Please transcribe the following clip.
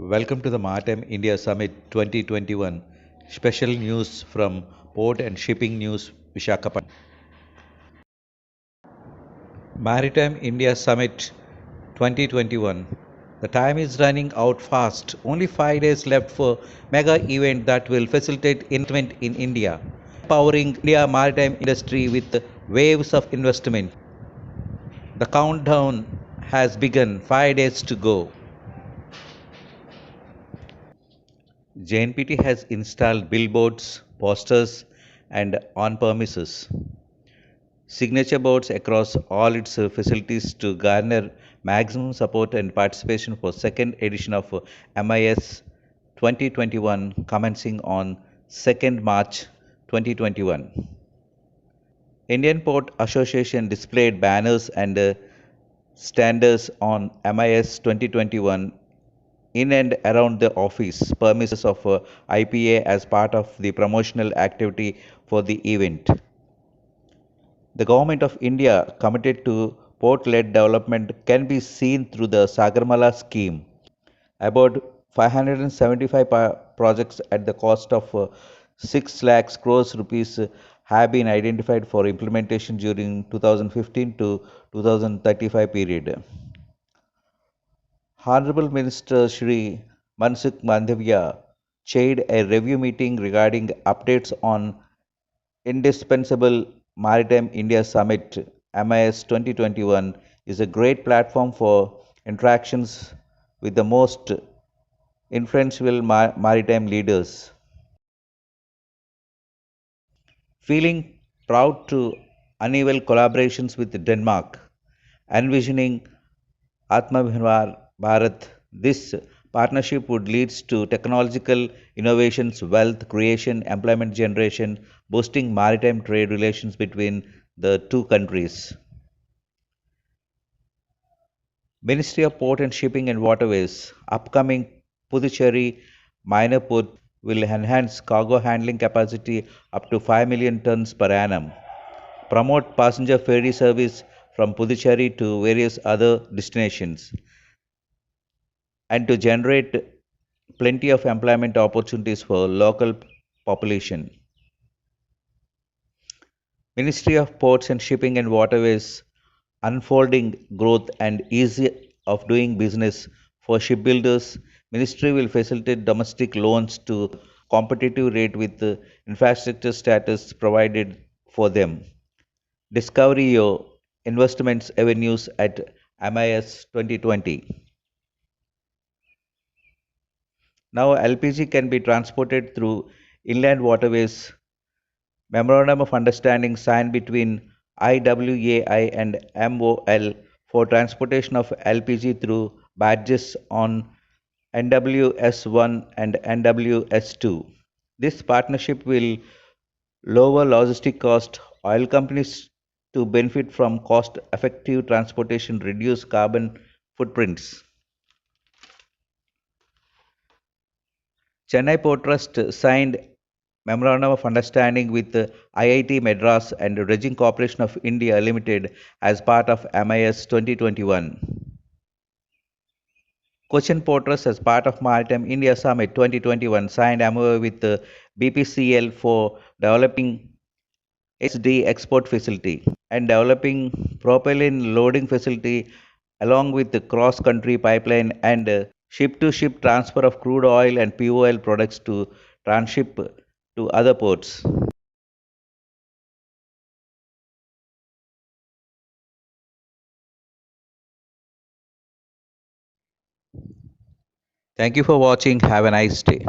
Welcome to the Maritime India Summit 2021. Special news from Port and Shipping News, Visakhapatnam. Maritime India Summit 2021. The time is running out fast. Only 5 days left for mega event that will facilitate investment in India, powering India maritime industry with waves of investment. The countdown has begun. 5 days to go. JNPT has installed billboards, posters, and on-premises signature boards across all its facilities to garner maximum support and participation for second edition of MIS 2021 commencing on 2nd March 2021. Indian Port Association displayed banners and standards on MIS 2021 in and around the office premises of IPA as part of the promotional activity for the event. The Government of India, committed to port-led development, can be seen through the Sagarmala scheme. About 575 projects at the cost of 6 lakhs crores rupees have been identified for implementation during 2015 to 2035 period. Honorable Minister Shri Mansukh Mandavia chaired a review meeting regarding updates on indispensable Maritime India Summit MIS 2021 is a great platform for interactions with the most influential maritime leaders. Feeling proud to unveil collaborations with Denmark, envisioning Atmanirbhar Bharat, this partnership would lead to technological innovations, wealth creation, employment generation, boosting maritime trade relations between the two countries. Ministry of Port and Shipping and Waterways, upcoming Puducherry minor port will enhance cargo handling capacity up to 5 million tons per annum, promote passenger ferry service from Puducherry to various other destinations, and to generate plenty of employment opportunities for local population. Ministry of Ports and Shipping and Waterways unfolding growth and ease of doing business for shipbuilders. Ministry will facilitate domestic loans to competitive rate with the infrastructure status provided for them. Discover your investments avenues at MIS 2020. Now LPG can be transported through inland waterways. Memorandum of Understanding signed between IWAI and MOL for transportation of LPG through barges on NWS-1 and NWS-2. This partnership will lower logistic cost, oil companies to benefit from cost-effective transportation, reduce carbon footprints. Chennai Port Trust signed Memorandum of Understanding with IIT Madras and Dredging Corporation of India Limited as part of MIS 2021. Cochin Port Trust as part of Maritime India Summit 2021 signed MOU with BPCL for developing HD export facility and developing propylene loading facility along with the cross-country pipeline and ship-to-ship transfer of crude oil and POL products to transship to other ports. Thank you for watching. Have a nice day.